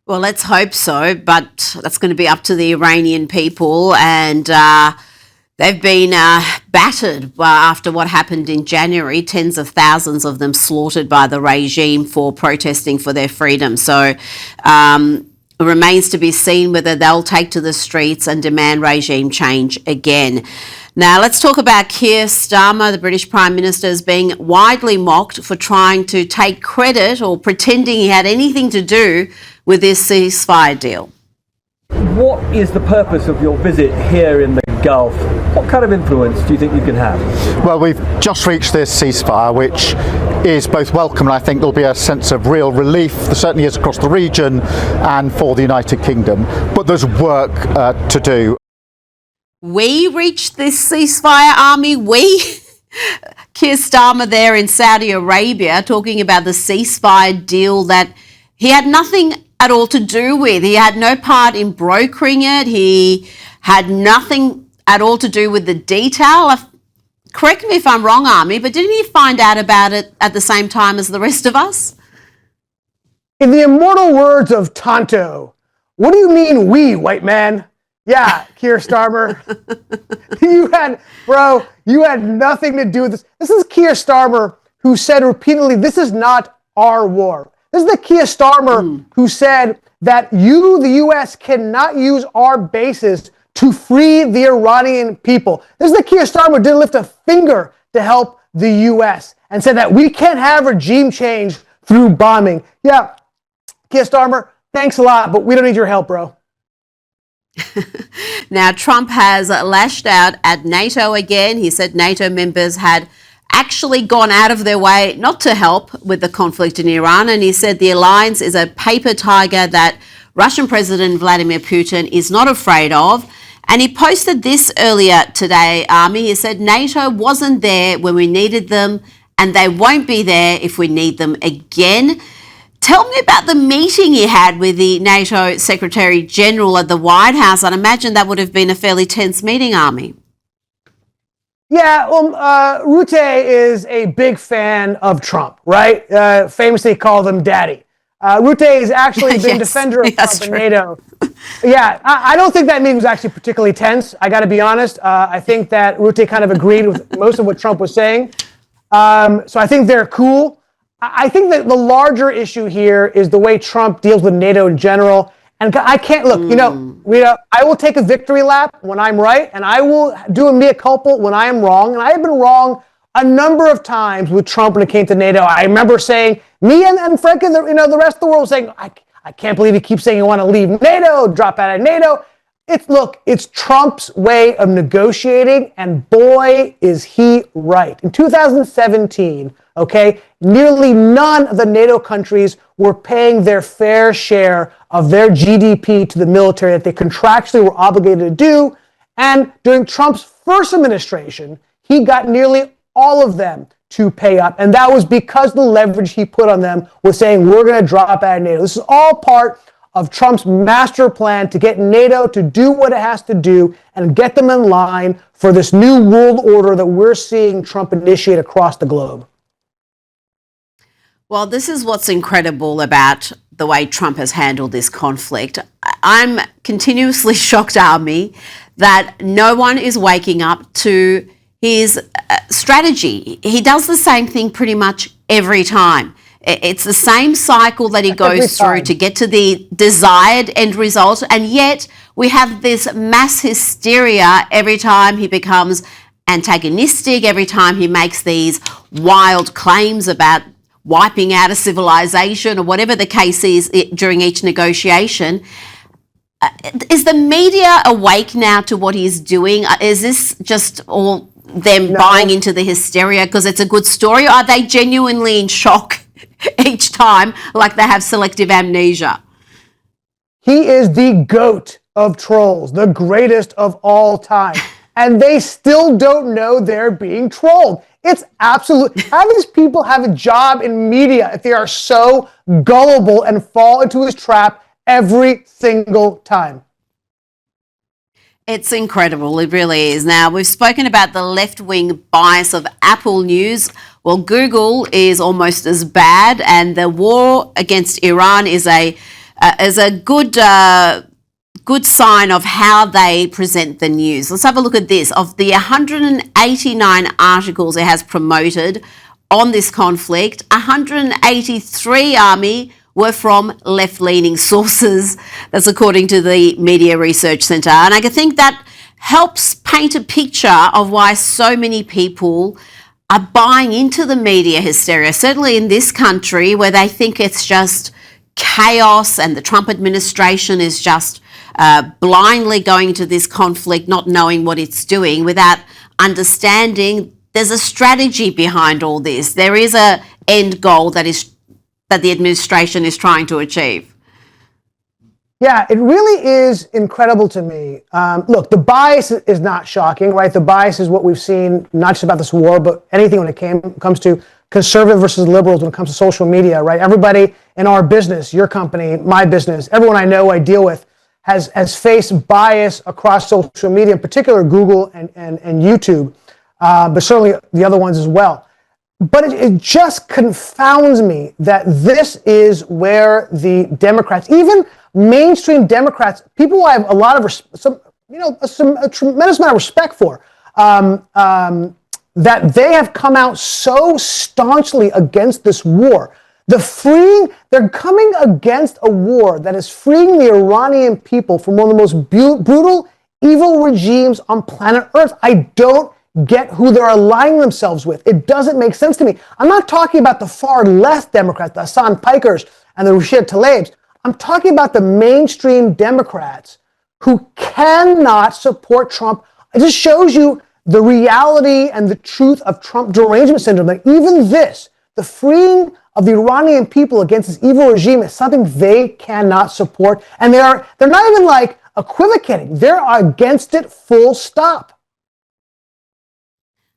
Well, let's hope so, but that's going to be up to the Iranian people, and they've been battered after what happened in January. Tens of thousands of them slaughtered by the regime for protesting for their freedom. So it remains to be seen whether they'll take to the streets and demand regime change again. Now, let's talk about Keir Starmer. The British Prime Minister is being widely mocked for trying to take credit or pretending he had anything to do with this ceasefire deal. What is the purpose of your visit here in the Gulf? What kind of influence do you think you can have? Well, we've just reached this ceasefire, which is both welcome, and I think there'll be a sense of real relief. There certainly is across the region and for the United Kingdom, but there's work to do. We reached this ceasefire, Army. Keir Starmer there in Saudi Arabia talking about the ceasefire deal that he had nothing at all to do with. He had no part in brokering it. He had nothing at all to do with the detail. Correct me if I'm wrong, Army, but didn't he find out about it at the same time as the rest of us? In the immortal words of Tonto, what do you mean we, white man? Yeah, Keir Starmer, you had nothing to do with this. This is Keir Starmer who said repeatedly, this is not our war. This is the Keir Starmer who said that the U.S., cannot use our bases to free the Iranian people. This is the Keir Starmer who didn't lift a finger to help the U.S. and said that we can't have regime change through bombing. Yeah, Keir Starmer, thanks a lot, but we don't need your help, bro. Now, Trump has lashed out at NATO again. He said NATO members had actually gone out of their way not to help with the conflict in Iran. And he said the alliance is a paper tiger that Russian President Vladimir Putin is not afraid of. And he posted this earlier today, Army. He said NATO wasn't there when we needed them, and they won't be there if we need them again. Tell me about the meeting he had with the NATO Secretary General at the White House. I'd imagine that would have been a fairly tense meeting, Army. Yeah, Rute is a big fan of Trump, right? Famously called him daddy. Rute has actually been defender of Trump and NATO. Yeah, I don't think that meeting was actually particularly tense. I got to be honest. I think that Rute kind of agreed with most of what Trump was saying. So I think they're cool. I think that the larger issue here is the way Trump deals with NATO in general. And I can't look, Rita, I will take a victory lap when I'm right, and I will do a mea culpa when I am wrong. And I have been wrong a number of times with Trump when it came to NATO. I remember saying, me and frankly, the rest of the world saying, I can't believe he keeps saying you want to leave NATO, drop out of NATO. It's Trump's way of negotiating, and boy, is he right. In 2017, nearly none of the NATO countries were paying their fair share of their GDP to the military that they contractually were obligated to do. And during Trump's first administration, he got nearly all of them to pay up. And that was because the leverage he put on them was saying, we're going to drop out of NATO. This is all part of Trump's master plan to get NATO to do what it has to do and get them in line for this new world order that we're seeing Trump initiate across the globe. Well, this is what's incredible about the way Trump has handled this conflict. I'm continuously shocked, Army, that no one is waking up to his strategy. He does the same thing pretty much every time. It's the same cycle that he goes through to get to the desired end result. And yet we have this mass hysteria every time he becomes antagonistic, every time he makes these wild claims about wiping out a civilization or whatever the case is during each negotiation. Is the media awake now to what he's doing? Is this just all them buying into the hysteria because it's a good story? Or are they genuinely in shock each time, like they have selective amnesia? He is the GOAT of trolls, the greatest of all time. And they still don't know they're being trolled. It's absolute. How these people have a job in media if they are so gullible and fall into his trap every single time? It's incredible. It really is. Now, we've spoken about the left-wing bias of Apple News. Well, Google is almost as bad, and the war against Iran is a as a good good sign of how they present the news. Let's have a look at this. Of the 189 articles it has promoted on this conflict, 183 Army were from left-leaning sources. That's according to the Media Research Centre. And I think that helps paint a picture of why so many people are buying into the media hysteria, certainly in this country where they think it's just chaos and the Trump administration is just blindly going to this conflict, not knowing what it's doing, without understanding there's a strategy behind all this. There is a end goal that the administration is trying to achieve. Yeah, it really is incredible to me. Look, the bias is not shocking, right? The bias is what we've seen, not just about this war, but anything when it comes to conservative versus liberals, when it comes to social media, right? Everybody in our business, your company, my business, everyone I know, I deal with, has faced bias across social media, in particular Google and YouTube, but certainly the other ones as well. But it just confounds me that this is where the Democrats, even mainstream Democrats, people who I have a lot of, a tremendous amount of respect for, that they have come out so staunchly against this war. They're coming against a war that is freeing the Iranian people from one of the most brutal, evil regimes on planet Earth. I don't get who they're aligning themselves with. It doesn't make sense to me. I'm not talking about the far left Democrats, the Hassan Pikers and the Rashid Tlaibs. I'm talking about the mainstream Democrats who cannot support Trump. It just shows you the reality and the truth of Trump derangement syndrome. That even this, the freeing of the Iranian people against this evil regime, is something they cannot support. And they're not even like equivocating. They're against it full stop.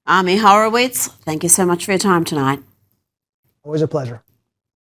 Ami Horowitz, thank you so much for your time tonight. Always a pleasure.